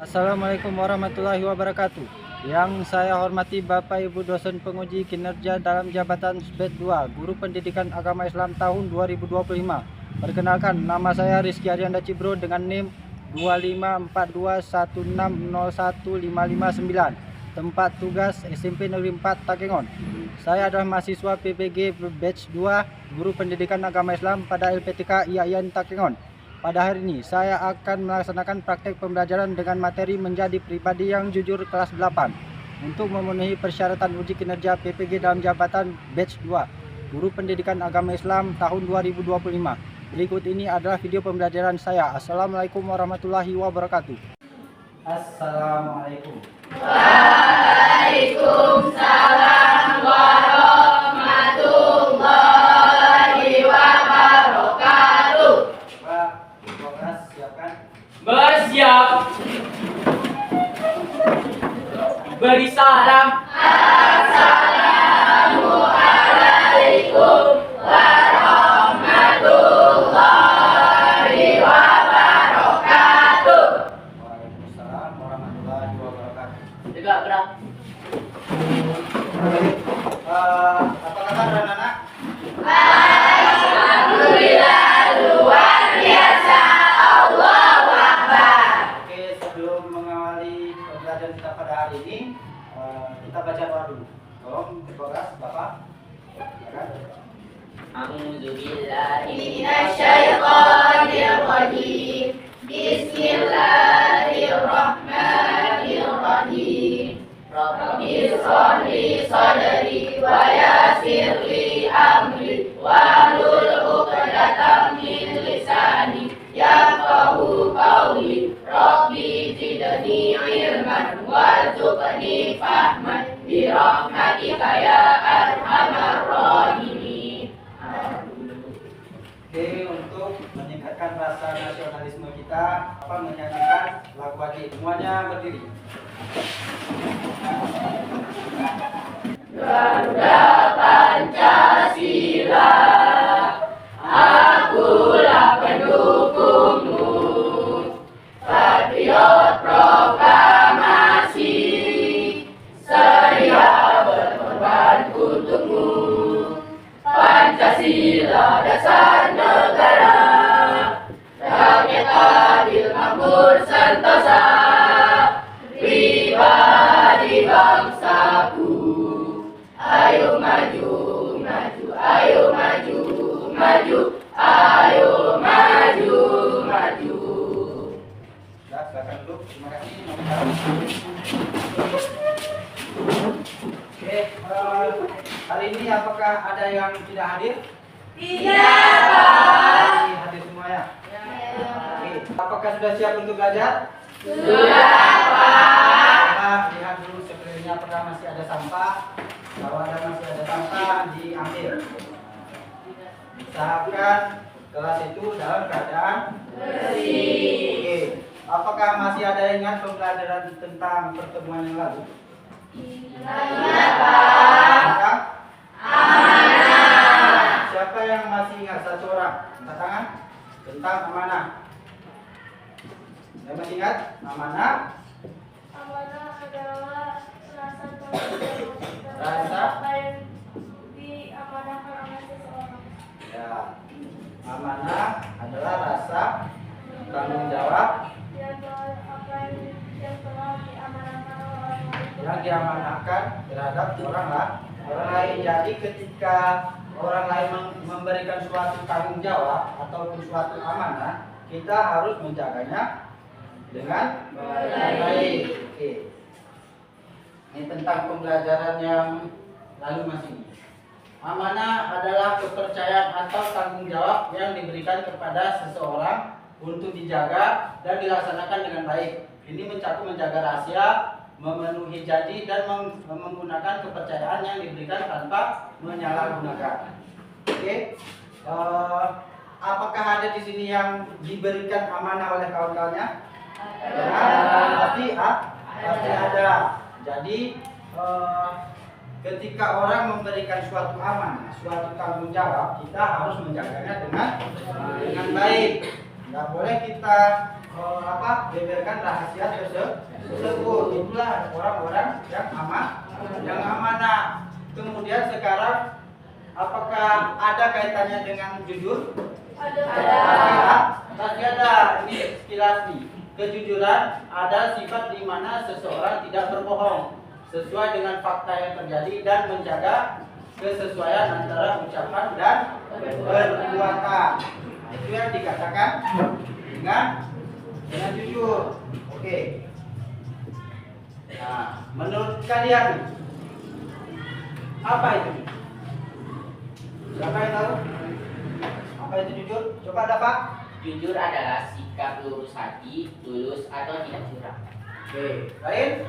Assalamualaikum warahmatullahi wabarakatuh. Yang saya hormati Bapak Ibu dosen penguji kinerja dalam jabatan Batch 2 Guru Pendidikan Agama Islam tahun 2025. Perkenalkan, nama saya Rizky Arianda Cibro dengan NIM 254216015559. Tempat tugas SMP Negeri 4 Takengon. Saya adalah mahasiswa PPG Batch 2 Guru Pendidikan Agama Islam pada LPTK IAIN Takengon. Pada hari ini, saya akan melaksanakan praktek pembelajaran dengan materi menjadi pribadi yang jujur kelas 8 untuk memenuhi persyaratan uji kinerja PPG dalam jabatan Batch 2 Guru Pendidikan Agama Islam tahun 2025. Berikut ini adalah video pembelajaran saya. Assalamualaikum warahmatullahi wabarakatuh. Assalamualaikum. Waalaikumsalam warahmatullahi wabarakatuh. Bersiap. Beri salam. Assalamualaikum warahmatullahi wabarakatuh. Waalaikumsalam warahmatullahi wabarakatuh. Juga berat. Apa kabar anak-anak? Alhamdulillah luar biasa. Allahu Akbar. Oke, sebelum mengawali pembelajaran kita pada hari ini, kita baca doa dulu. Tolong dibagas, Bapak. Silakan. Alhamdulillah. Minasyaitonir rajim. Bismillahirrahmanirrahim. Rabbi shrah li sadri wa yassir li amri wahlul 'uqdatam min lisani yafqahu qawli. Rabbi zidni ilman warzuqni fahman bi rahmatika ya arhamar rahimin. Oke, untuk meningkatkan rasa nasionalisme kita, apa menyanyikan lagu wajib. Semuanya berdiri. Garuda Pancasila, akulah pendukungmu. Patriot proklamasi, saya berkorban untukmu. Pancasila dasar negara, rakyat adil makmur sentosa, pribadi bangsaku. Ayo maju, maju, ayo maju, maju, ayo maju, maju. Ya, silakan duduk. Terima kasih. Oke, hari ini apakah ada yang tidak hadir? Iya, Pak. Hadir semua ya? Oke, apakah sudah siap untuk belajar? Sudah, Pak. Nah, lihat dulu sekelilingnya, apakah masih ada sampah. Kalau masih ada sampah, diambil. Usahakan kelas itu dalam keadaan Bersih. Oke, apakah masih ada yang ingat pembelajaran tentang pertemuan yang lalu? Iya, Pak. Apakah? Amanah. Siapa yang masih ingat? Satu orang, angkat tangan. Tentang amanah. Yang masih ingat? Amanah. Amanah adalah rasa tanggung jawab Rasa? apa yang diamanahkan oleh seseorang. Ya. Amanah adalah rasa tanggung jawab Dia telah apa yang telah diamanahkan oleh orang lain. yang diamanahkan terhadap orang lain. Jadi ketika orang lain memberikan suatu tanggung jawab ataupun suatu amanah, kita harus menjaganya dengan baik. Oke. Ini tentang pembelajaran yang lalu masih. Amanah adalah kepercayaan atau tanggung jawab yang diberikan kepada seseorang untuk dijaga dan dilaksanakan dengan baik. Ini mencakup menjaga rahasia, memenuhi janji, dan menggunakan kepercayaan yang diberikan tanpa menyalahgunakan. Oke. Apakah ada di sini yang diberikan amanah oleh kawan-kawannya? Pasti ada. Jadi ketika orang memberikan suatu amanah, suatu tanggung jawab, kita harus menjaganya dengan baik. Nggak boleh kita beberkan rahasia tersebut. Itulah orang-orang yang amanah. Kemudian sekarang apakah ada kaitannya dengan jujur? Pasti ada. Ini sekilas nih. Kejujuran ada sifat di mana seseorang tidak berbohong sesuai dengan fakta yang terjadi dan menjaga kesesuaian antara ucapan dan perbuatan. Itu yang dikatakan dengan jujur. Oke. Nah, menurut kalian apa itu? Siapa yang tahu? Apa itu jujur? Coba dapat. Jujur adalah sikap lurus hati, tulus atau tidak curang. Oke. Lain?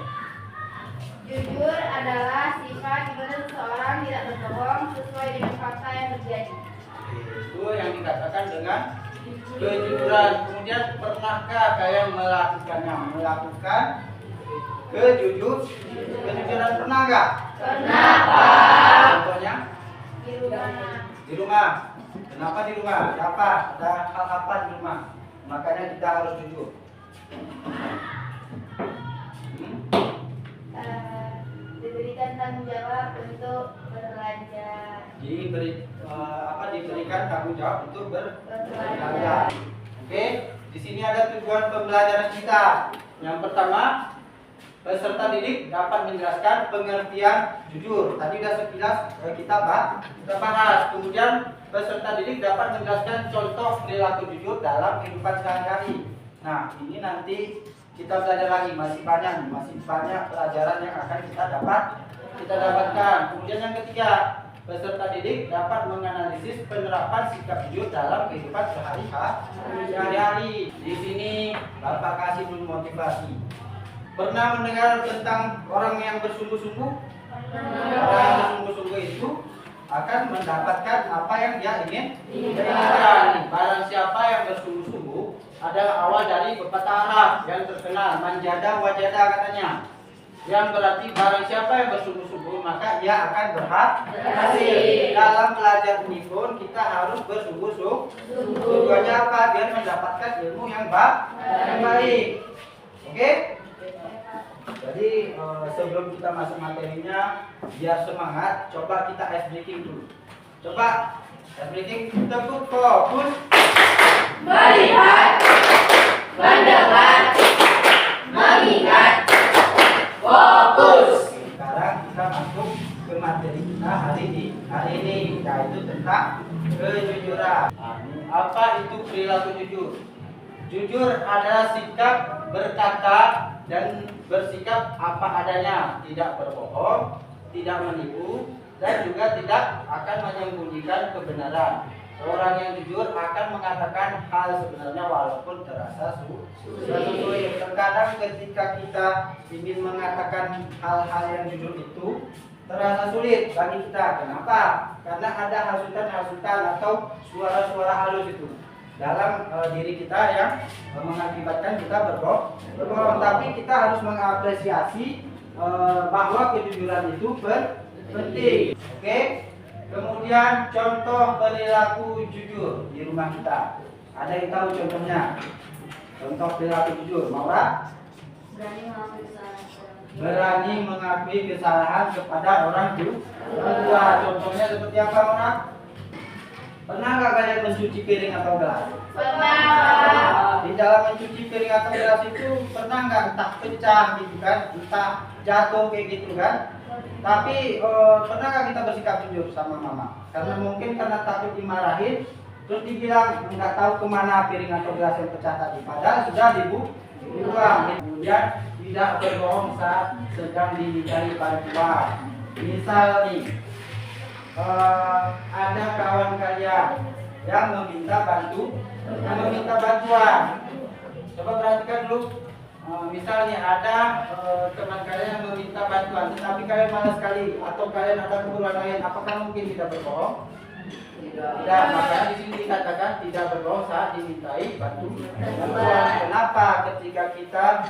Jujur adalah sifat di mana seseorang tidak berbohong sesuai dengan fakta yang terjadi. Itu yang dikatakan dengan kejujuran. Kemudian pernahkah kalian melakukan kejujuran pernah nggak? Pernah, Pak. Contohnya Di rumah. di rumah. Kenapa di rumah? Ada hal apa di rumah? Makanya kita harus jujur. Diberikan tanggung jawab untuk berbelanja. Diberikan tanggung jawab untuk berbelanja. Berbelanja. Oke, di sini ada tujuan pembelajaran kita. Yang pertama, peserta didik dapat menjelaskan pengertian jujur. Tadi sudah sekilas kita bahas. Kemudian peserta didik dapat menjelaskan contoh perilaku jujur dalam kehidupan sehari-hari. Nah, ini nanti kita belajar lagi, masih banyak pelajaran yang akan kita dapatkan. Kemudian yang ketiga, peserta didik dapat menganalisis penerapan sikap jujur dalam kehidupan sehari-hari. Di sini Bapak kasih dulu motivasi. Pernah mendengar tentang orang yang bersungguh-sungguh? Orang yang bersungguh-sungguh itu akan mendapatkan apa yang dia inginkan. Barang siapa yang bersungguh-sungguh adalah awal dari pepatah Arab yang terkenal, manjada wajada katanya. Yang berarti barang siapa yang bersungguh-sungguh maka ia akan berhasil. Dalam belajar ini pun kita harus bersungguh-sungguh. Tujuannya apa? Biar mendapatkan ilmu yang baik. Oke? Jadi sebelum kita masuk materinya, biar semangat, coba kita ice breaking dulu. Coba ice breaking, tekuk fokus. Melihat, mendengar, mengingat, fokus. Sekarang kita masuk ke materi kita hari ini, yaitu tentang kejujuran. Apa itu perilaku jujur? Jujur adalah sikap berkata dan bersikap apa adanya, tidak berbohong, tidak menipu, dan juga tidak akan menyembunyikan kebenaran. Orang yang jujur akan mengatakan hal sebenarnya walaupun terasa sulit. Terkadang ketika kita ingin mengatakan hal-hal yang jujur itu terasa sulit bagi kita. Kenapa? Karena ada hasutan-hasutan atau suara-suara halus itu dalam diri kita yang mengakibatkan kita berbohong. Tapi kita harus mengapresiasi bahwa kejujuran itu penting. Oke? Kemudian contoh perilaku jujur di rumah kita. Ada yang tahu contohnya? Contoh perilaku jujur, Maura? Berani mengakui kesalahan kepada orang tua. Contohnya seperti apa, Maura? Pernah nggak kalian mencuci piring atau gelas? Pernah. Di dalam mencuci piring atau gelas itu pernah nggak entah pecah gitu kan, entah jatuh kayak gitu kan? Tapi pernah nggak kita bersikap jujur sama mama? Karena mungkin karena takut dimarahin, terus dibilang nggak tahu kemana piring atau gelas yang pecah tadi. Padahal sudah dibuang. Kemudian tidak berbohong saat sedang dimintai bantuan. Misal nih, ada kawan kalian yang meminta bantuan. Coba perhatikan dulu. Misalnya ada teman kalian yang meminta bantuan, tetapi kalian malas sekali atau kalian ada keperluan lain, apakah mungkin tidak berbohong? Tidak. Makanya di sini dikatakan tidak berbohong saat dimintai bantuan. Kenapa? Ketika kita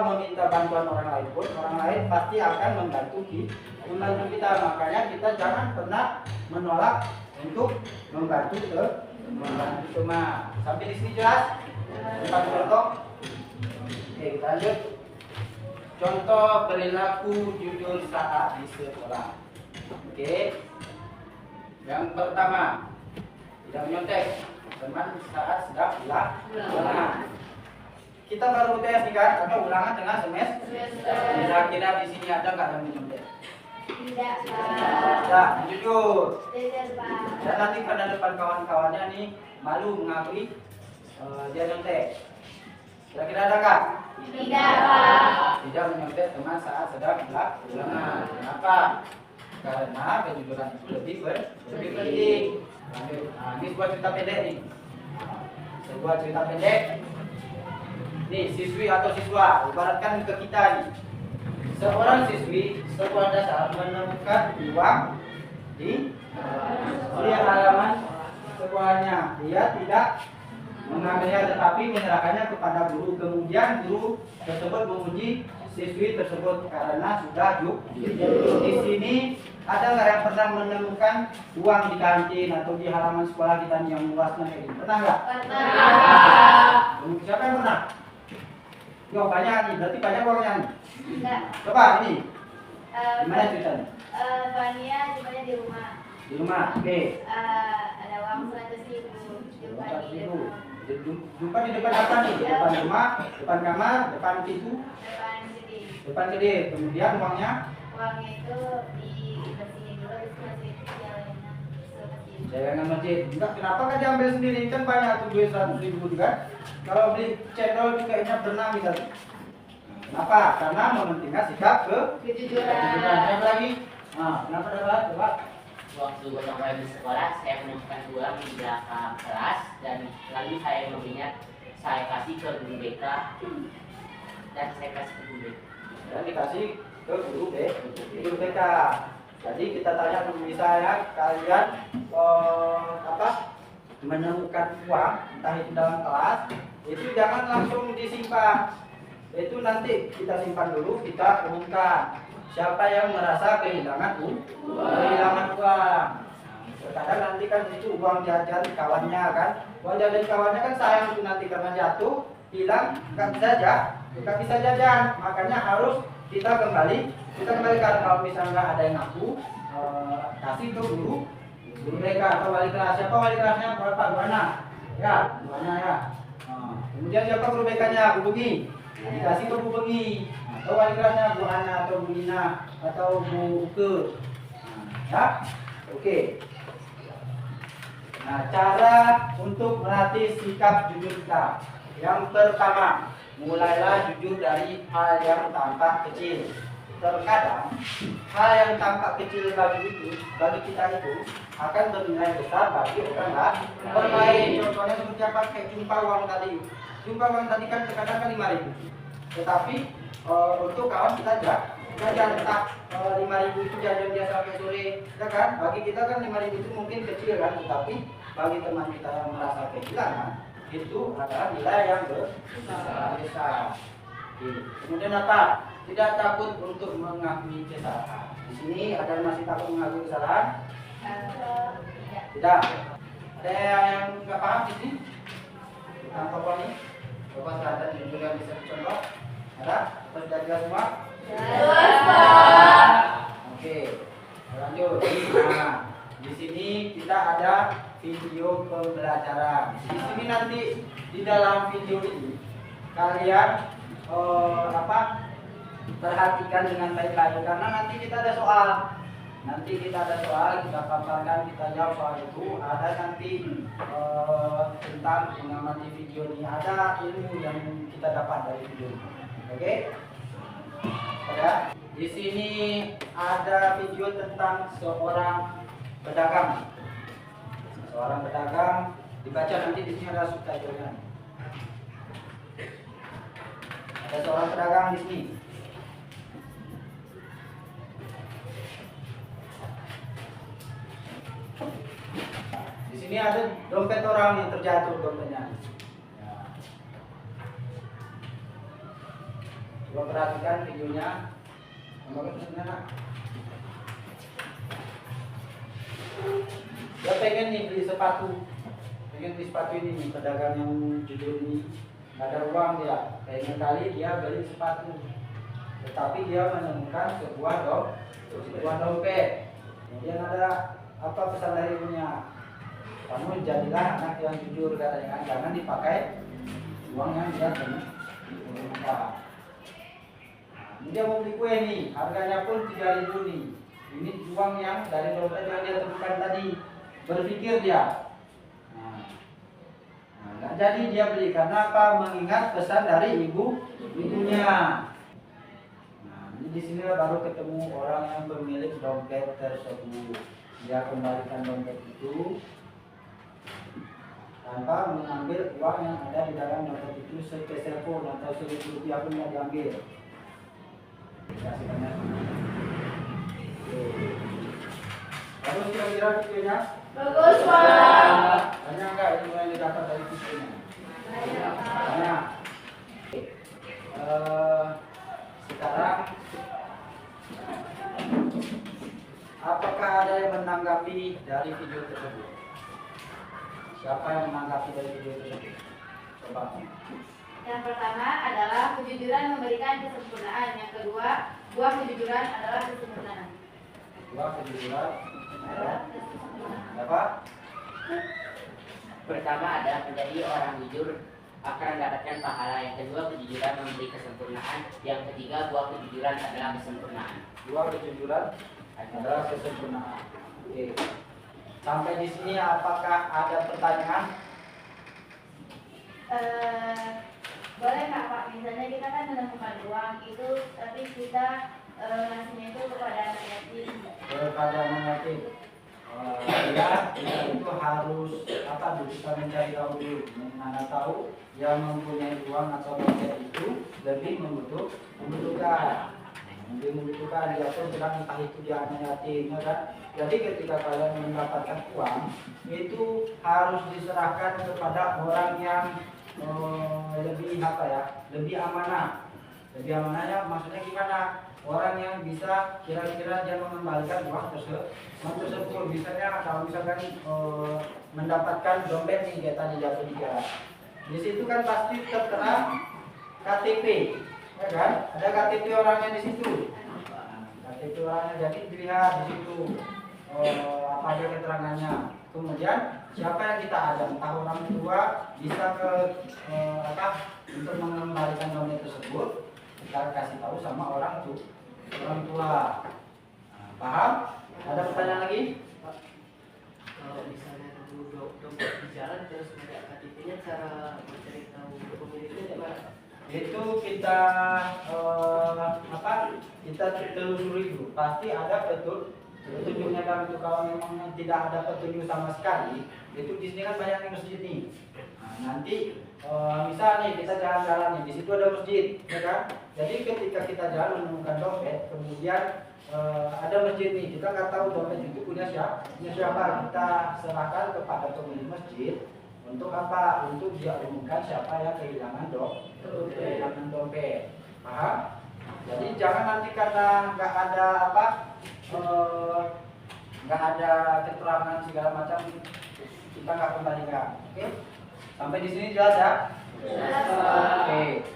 meminta bantuan orang lain pun, orang lain pasti akan membantu kita. Makanya kita jangan pernah menolak untuk membantu teman. Sampai di sini jelas? Bukan contoh. Oke, kita lanjut. Contoh perilaku jujur saat di sekolah. Oke. Yang pertama, tidak menyontek teman saat sedang ulangan. Kita baru tes nih kan, atau ulangan tengah semester. Kira-kira di sini ada nggak yang menyontek? Tidak, Pak. Nah, jujur. Tidak, Pak. Dan nanti pada depan kawan-kawannya nih malu mengakui dia nyontek. Kira-kira ada nggak? Tidak, Pak. Tidak menyontek teman saat sedang ulangan. Kenapa? Karena kejujuran itu lebih penting. Lanjut. Nah, ini sebuah cerita pendek nih. Sebuah cerita pendek. Nih, siswi atau siswa, ibaratkan ke kita nih. Seorang siswi sekolah dasar menemukan uang di halaman sekolahnya. Dia tidak mengambilnya tetapi menyerahkannya kepada guru. Kemudian guru tersebut memuji siswi tersebut karena sudah jujur. Di sini ada nggak yang pernah menemukan uang di kantin atau di halaman sekolah kita yang luasnya kayak gini? Pernah nggak? Pernah. Siapa yang pernah? Yo, banyak nih, berarti banyak uangnya nih. Tidak. Coba ini, gimana ceritanya? Fania jumlahnya di rumah. Di rumah, oke. Ada uang 100.000. Jumpa di 100.000. rumah. Jumpa di depan apa nih? Di depan rumah, depan kamar, depan pintu, Depan sini. depan gede. Kemudian uangnya Uangnya itu dibersihin dulu, terus masukin ke jalannya. jangan masjid. Enggak, kenapa kan diambil sendiri? Kan banyak tuh duit 100.000 juga. Kalau beli cendol juga kayaknya pernah misalnya. Kenapa? Karena mementingkan sikap kejujuran. Yang lagi? Nah, kenapa dapat? Coba. Waktu saya di sekolah, saya menemukan uang di belakang kelas dan lalu saya membelinya, saya kasih ke guru BK dan saya kasih ke guru BK. Dan dikasih ke guru guru BK. Jadi kita tanya misalnya kalian menemukan uang entah itu dalam kelas, itu jangan langsung disimpan. Itu nanti kita simpan dulu, kita umumkan. Siapa yang merasa kehilangan uang? Terkadang nanti kan itu uang jajan kawannya kan. Uang jajan kawannya kan sayang itu nanti karena jatuh, hilang, nggak bisa jajan. Makanya harus kita kembalikan. Kalau misalnya ada yang ngaku, kasih ke guru mereka atau wali kelas. Siapa wali kelasnya? Pak Buana. Ya, Buana ya. Kemudian siapa guru BK-nya? Bu Bengi. Dikasih ke Bu Bengi. Atau wali kelasnya Bu Ana atau Bu Nina atau Bu Uke. Ya, oke. Nah, cara untuk melatih sikap jujur kita. Yang pertama, mulailah jujur dari hal yang tampak kecil. Terkadang hal yang tampak kecil bagi kita itu akan bernilai besar bagi orang lain. Contohnya seperti apa? Kayak jumpa uang tadi. Jumpa uang tadi kan terkadang kan 5.000. Tetapi untuk kawan kita jajan tak 5.000 itu jajan dia sampai sore, ya kan? Bagi kita kan 5.000 itu mungkin kecil kan, tetapi bagi teman kita yang merasa kehilangan itu adalah nilai yang besar. Kemudian apa? Tidak takut untuk mengakui kesalahan. Di sini ada yang masih takut mengakui kesalahan? Tidak. Ada yang nggak paham di sini? Tentang pokok ini? Pokok terhadap jujur yang bisa dicontoh? Ada? Terus sudah jelas semua? Oke, lanjut. Nah, di sini kita ada video pembelajaran. Di sini nanti di dalam video ini kalian perhatikan dengan baik-baik karena nanti kita ada soal. Kita paparkan, kita jawab soal itu. Ada nanti tentang mengamati video ini, ada ilmu yang kita dapat dari video ini. Oke? Ada. Di sini ada video tentang seorang pedagang. Seorang pedagang, dibaca nanti di sini ada subtitlenya. Ada seorang pedagang di sini. Di sini ada dompet orang yang terjatuh dompetnya. Coba perhatikan videonya. Dia pengen nih beli sepatu. mungkin di sepatu ini nih, pedagang yang jujur ini nggak ada uang dia, kayaknya kali dia beli sepatu, tetapi dia menemukan sebuah dompet. Kemudian ada apa pesan dari ibunya? Kamu jadilah anak yang jujur katanya, jangan dipakai uang yang dia temukan. Ini dia mau beli kue nih, harganya pun 3.000 nih. Ini uang yang dari dompet yang dia temukan tadi. Berpikir dia, nggak jadi dia beli karena apa? Mengingat pesan dari ibunya. Nah, ini di sini baru ketemu orang yang pemilik dompet tersebut. Dia kembalikan dompet itu tanpa mengambil uang yang ada di dalam dompet itu, sepeser pun atau Rp1.000 pun tidak diambil. Kasih banyak. Bagus kira-kira videonya? Bagus, Pak. Banyak nggak ilmu yang didapat dari videonya? Banyak. Sekarang apakah ada yang menanggapi dari video tersebut? Siapa yang menanggapi dari video tersebut? Coba. Yang pertama adalah kejujuran memberikan kesempurnaan. Yang kedua, buah kejujuran adalah kesempurnaan. Buah kejujuran adalah Kesempurnaan. apa? Pertama adalah menjadi orang jujur akan mendapatkan pahala. Yang kedua, kejujuran memberi kesempurnaan. Yang ketiga, buah kejujuran adalah kesempurnaan. Buah kejujuran adalah kesempurnaan. Oke. Sampai di sini apakah ada pertanyaan? Boleh nggak Pak? Misalnya kita kan menemukan uang itu, tapi kita ngasihnya itu kepada anak yatim. Kepada anak yatim. Ya, kita itu harus apa? Kita mencari tahu dulu, mana tahu yang mempunyai uang atau dompet itu lebih membutuhkan. Lebih membutuhkan, dia pun sedang entah itu dia anak yatim, ya kan? Jadi ketika kalian mendapatkan uang itu harus diserahkan kepada orang yang lebih apa ya? Lebih amanah. Lebih amanahnya maksudnya gimana? Orang yang bisa kira-kira dia mengembalikan uang tersebut. Misalnya kalau misalkan mendapatkan dompet nih kayak tadi jatuh di jalan. Di situ kan pasti tertera KTP, ya kan? Ada KTP orangnya di situ. KTP orangnya, jadi dilihat di situ apa aja keterangannya. Kemudian siapa yang kita ajak, entah orang tua bisa ke apa untuk mengembalikan dompet tersebut, kita kasih tahu sama orang tua. Nah, paham? Ada pertanyaan lagi? Kalau misalnya dompet di jalan terus ada KTP-nya, cara mencari tahu pemiliknya gimana? Itu kita apa? Kita telusuri dulu. Pasti ada petunjuknya dalam itu. Kalau memang tidak ada petunjuk sama sekali, itu di sini kan banyak masjid nih. Nah, nanti misal nih kita jalan-jalan nih, di situ ada masjid, ya kan? Jadi ketika kita jalan menemukan dompet, kemudian ada masjid nih, kita nggak tahu dompet itu punya siapa, kita serahkan kepada pemilik masjid untuk apa? Untuk dia umumkan siapa yang kehilangan dompet. Paham? Jadi jangan nanti karena nggak ada apa, nggak ada keterangan segala macam, kita nggak kembalikan. Oke? Sampai di sini jelas ya? Oke.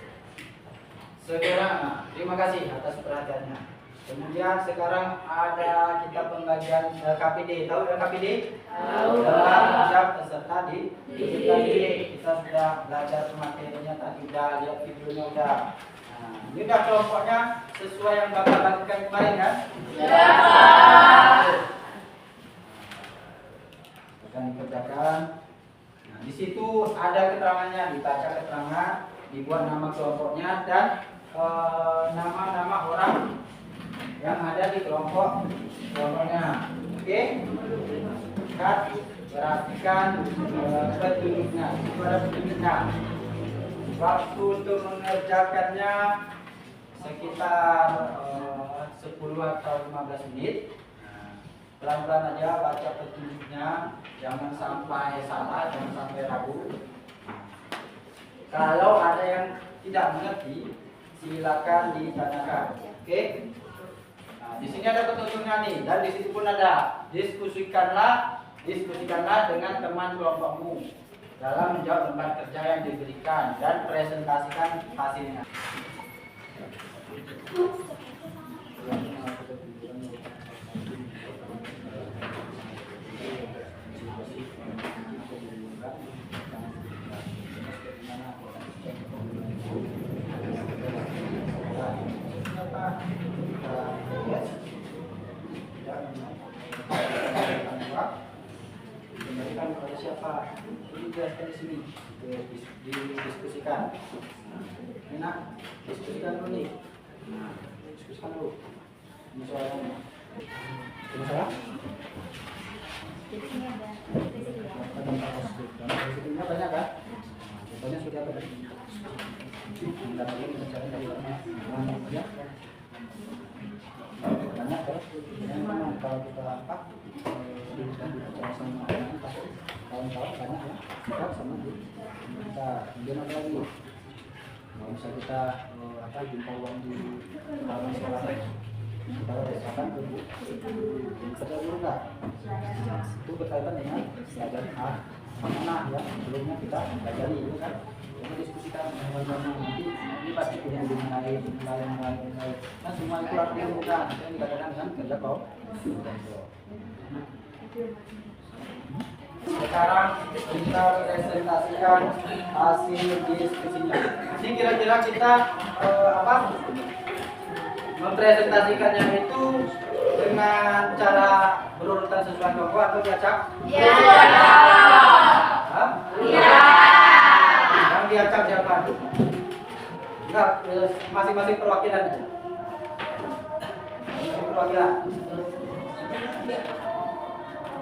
Sekarang, terima kasih atas perhatiannya. Kemudian sekarang ada kita pembagian KPD. Tahu KPD? Tahu. Dalam siap peserta di KPD. Kita sudah belajar materinya tadi, udah lihat videonya udah. Nah, ini udah kelompoknya sesuai yang Bapak bagikan kemarin kan? Ya. Akan dikerjakan. Nah, di situ ada keterangannya, dibaca keterangan, dibuat nama kelompoknya dan nama-nama orang yang ada di kelompoknya. Oke? Kan perhatikan petunjuknya. Itu ada petunjuknya. Waktu untuk mengerjakannya sekitar 10 atau 15 menit. Pelan-pelan aja baca petunjuknya, jangan sampai salah, jangan sampai ragu. Kalau ada yang tidak mengerti, silakan ditanyakan. Oke? Nah, di sini ada petunjuknya nih, dan di situ pun ada diskusikanlah dengan teman kelompokmu. dalam menjawab lembar kerja yang diberikan dan presentasikan hasilnya. Diberikan kepada siapa? Dijelaskan di sini, didiskusikan. Enak, diskusikan dulu nih. Nah, diskusikan dulu. Ini soalnya. Ini salah? Di sini ada Resikonya banyak kan? Contohnya seperti apa tadi? Bentar lagi kita cari dari mana? Banyak kan? Banyak kan? Memang kalau kita apa? Bicara sama kawan-kawan banyak ya. Kita sama kita kemudian apa lagi? Kalau misalnya kita apa jumpa uang di dalam sekolah, kita rasakan ke kerja dulu nggak? Itu berkaitan dengan belajar mana ya sebelumnya kita pelajari itu kan. Kita diskusikan bagaimana nanti ini pasti punya hubungan lain, kan semua itu harus dilakukan. Yang dikatakan dengan kerja kau. Sekarang kita presentasikan hasil diskusinya. Jadi kira-kira kita apa? Mempresentasikannya itu dengan cara berurutan sesuai kelompok atau diacak? Iya. Hah? Iya. Yang diacak siapa? Enggak, masing-masing perwakilan aja. Perwakilan.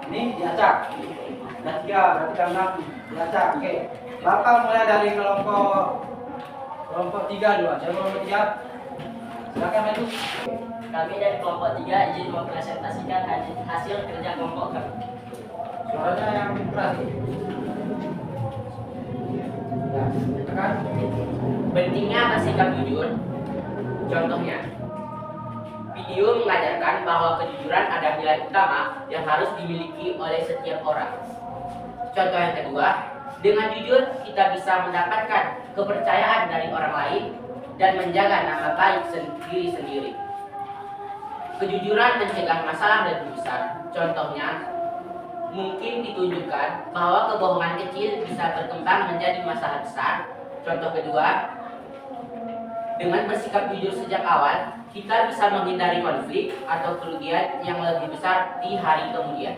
Ini diacak. Dan 3, berarti kan 6 diacak. Oke. Bapak mulai dari kelompok 3 dulu. Siapa kelompok 3? Silakan maju. Kami dari kelompok 3 izin mempresentasikan hasil kerja kelompok kami. Suaranya yang keras. Ya, tekan. Pentingnya bersikap jujur. Contohnya, video mengajarkan bahwa kejujuran adalah nilai utama yang harus dimiliki oleh setiap orang. Contoh yang kedua, dengan jujur kita bisa mendapatkan kepercayaan dari orang lain dan menjaga nama baik diri sendiri. Kejujuran mencegah masalah lebih besar. Contohnya, mungkin ditunjukkan bahwa kebohongan kecil bisa berkembang menjadi masalah besar. Contoh kedua, dengan bersikap jujur sejak awal, kita bisa menghindari konflik atau kerugian yang lebih besar di hari kemudian.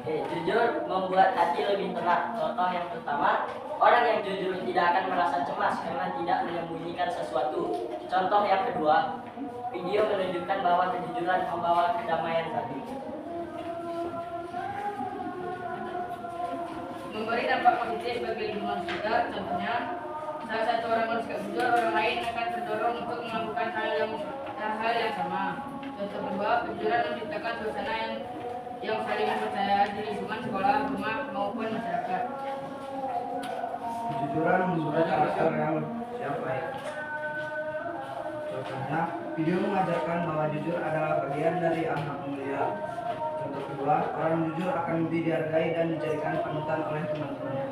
Jujur membuat hati lebih tenang. Contoh yang pertama, orang yang jujur tidak akan merasa cemas karena tidak menyembunyikan sesuatu. Contoh yang kedua, video menunjukkan bahwa kejujuran membawa kedamaian hati. Memberi dampak positif bagi lingkungan sekitar. Contohnya, salah satu orang bersikap jujur, orang lain akan terdorong untuk melakukan hal yang sama. Contoh kedua, kejujuran menciptakan suasana yang saling percaya di lingkungan sekolah, rumah maupun masyarakat. Kejujuran membuat karakter yang baik. Contohnya, video mengajarkan bahwa jujur adalah bagian dari akhlak mulia. Contoh kedua, orang jujur akan lebih dihargai dan dijadikan panutan oleh teman-temannya.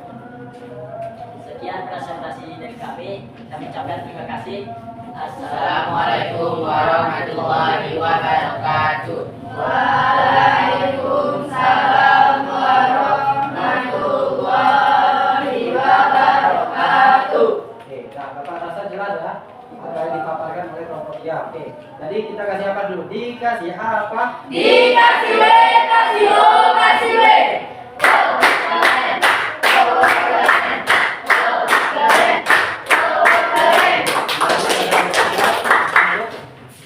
Sekian presentasi dari kami ucapkan terima kasih. Assalamualaikum warahmatullahi wabarakatuh. Waalaikumsalam warahmatullahi wabarakatuh. Oke, nah Bapak rasa jelas ya? Apa yang dipaparkan oleh kelompok ya? Oke, tadi kita kasih apa dulu? Dikasih apa? Dikasih W, kasih O, kasih W.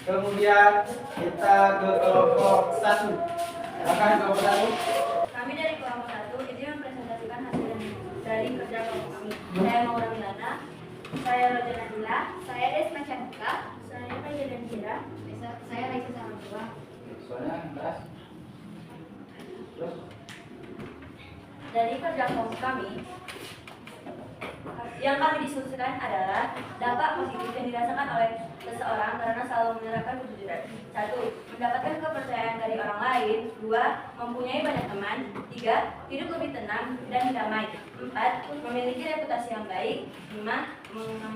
Kemudian kita ke kelompok 1. Silakan kelompok 1. Kami dari kelompok 1 ini mempresentasikan hasil dari kerja kelompok kami. Saya Maura Milana, saya Roja Nadila, saya Desma Chandra, saya Raja Danjira, saya Raisa Samadua. Soalnya yang keras. Terus Dari kerja kelompok kami, Yang kami diskusikan adalah dampak positif yang dirasakan oleh seseorang karena selalu menerapkan kejujuran. 1. Mendapatkan kepercayaan dari orang lain. 2. Mempunyai banyak teman. 3. Hidup lebih tenang dan damai. 4. Memiliki reputasi yang baik. 5.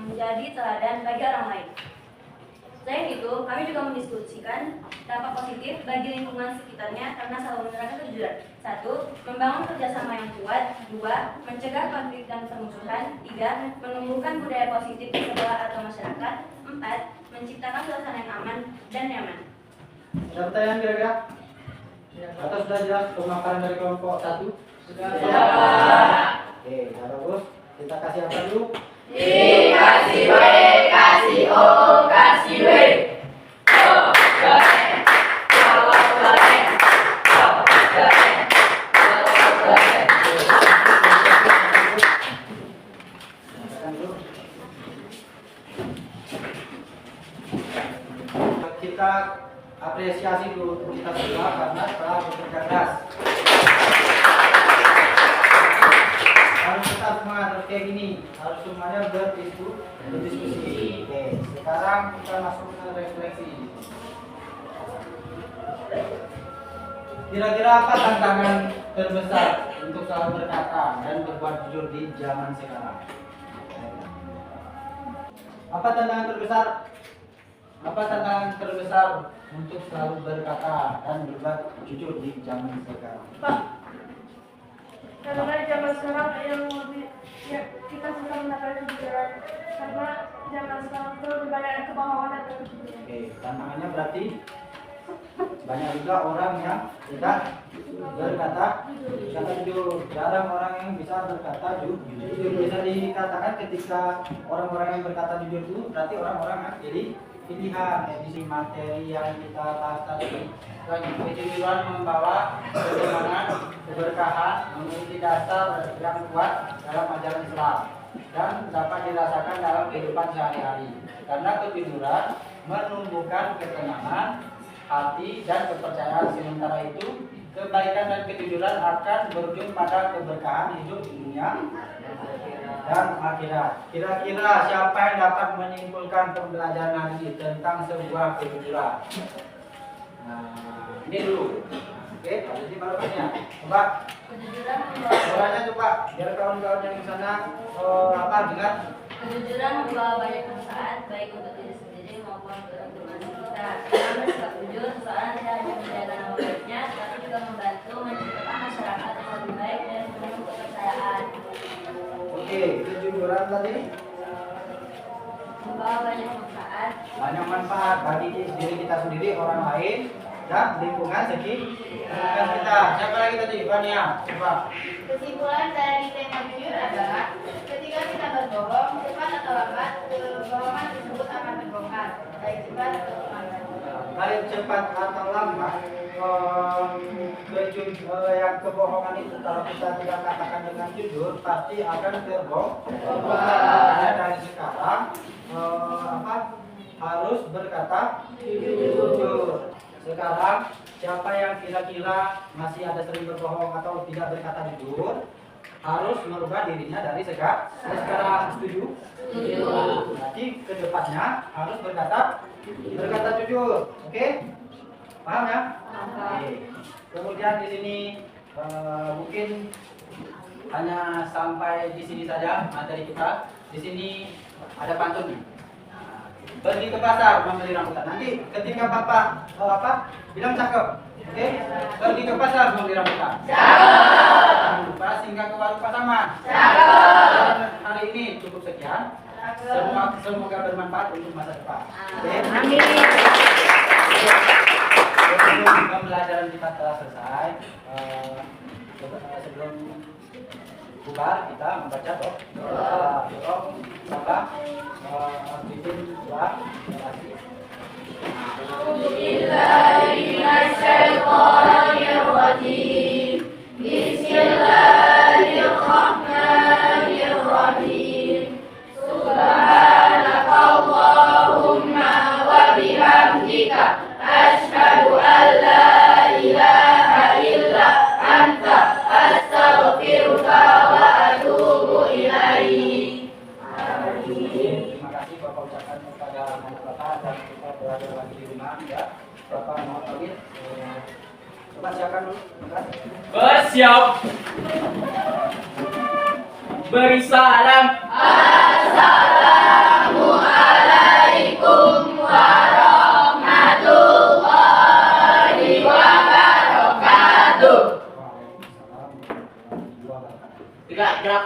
Menjadi teladan bagi orang lain. Selain itu, kami juga mendiskusikan dampak positif bagi lingkungan sekitarnya karena selalu menerapkan kejujuran. 1. Membangun kerjasama yang kuat. 2. Mencegah konflik dan permusuhan. 3. Menumbuhkan budaya positif di sekolah atau masyarakat. 4. Menciptakan suasana yang aman dan nyaman. Ada pertanyaan kira-kira? Atau sudah jelas pemaparan dari kelompok 1? Sudah. Oke, sudah bagus. Kita kasih apa dulu? Kasih W, kasih O, kasih W. O, keren. Jawab keren. O, keren. Jawab keren. Kita apresiasi dulu untuk kita semua karena telah bekerja keras. Harus kita semua harus kayak gini, harus semuanya berdiskusi. Oke, sekarang kita masuk ke refleksi. Kira-kira apa tantangan terbesar untuk selalu berkata dan berbuat jujur di zaman sekarang? Apa tantangan terbesar? Apa tantangan terbesar untuk selalu berkata dan berbuat jujur di zaman sekarang? Pak, karena zaman sekarang yang lebih kita susah mendapatkan kejujuran karena zaman sekarang itu lebih banyak kebohongan dan kejujuran. Oke, tantangannya berarti banyak juga orang yang tidak berkata jujur. Jarang orang yang bisa berkata jujur. Bisa dikatakan ketika orang-orang yang berkata jujur itu berarti orang-orang yang jadi pilihan. Edisi materi yang kita bahas tadi, kejujuran membawa kebenaran, keberkahan, memiliki dasar yang kuat dalam ajaran Islam dan dapat dirasakan dalam kehidupan sehari-hari. Karena kejujuran menumbuhkan ketenangan hati dan kepercayaan. Sementara itu kebaikan dan kejujuran akan berujung pada keberkahan hidup di dunia dan akhirat. Kira-kira siapa yang dapat menyimpulkan pembelajaran hari ini tentang sebuah kejujuran? Nah, ini dulu. Oke, habis ini baru tanya. Coba Kejujuran suaranya coba biar kawan-kawan yang di sana dengar. Kejujuran membawa banyak manfaat baik untuk diri sendiri maupun untuk lingkungan sekitar. Dengan bersikap jujur, seseorang tidak hanya menjaga nama baiknya, tapi juga membantu menciptakan masyarakat yang lebih baik dan penuh kepercayaan. Oke, kejujuran tadi Membawa banyak manfaat. banyak manfaat bagi diri kita sendiri, orang lain, dan lingkungan sekitar kita. Siapa lagi tadi? Vania, coba. Kesimpulan dari tema jujur adalah ketika kita berbohong, cepat atau lambat kebohongan tersebut akan terbongkar, baik cepat atau lambat. Baik cepat atau lambat, yang kebohongan itu kalau kita tidak katakan dengan jujur pasti akan terbongkar. Dari sekarang harus berkata jujur. Sekarang siapa yang kira-kira masih ada sering berbohong atau tidak berkata jujur harus merubah dirinya dari sekarang. Setuju? Berarti kedepannya harus berkata jujur. Oke? Paham ya? Oke. Kemudian di sini mungkin hanya sampai di sini saja materi kita. Di sini ada pantun nih. Pergi ke pasar membeli rambutan. Nanti ketika Bapak bilang cakep. Oke? Pergi ke pasar membeli rambutan. Jangan lupa singgah ke warung Pasaman. Hari ini cukup sekian. Semoga bermanfaat untuk masa depan. Oke? Amin. Sebelum pembelajaran kita telah selesai, sebelum bubar kita membaca doa. Bapak bikin doa. Terima kasih. Bismillahirrahmanirrahim. Bismillahirrahmanirrahim. Subhanakallahumma wa bihamdika asyhadu an la ilaha illa anta astaghfiruka wa atubu ilaik. Terima kasih Bapak ucapkan kepada anak Bapak dan kita belajar lagi di rumah ya. Bapak mohon pamit. Coba siapkan dulu. Bersiap. Beri salam. Gerak, gerak.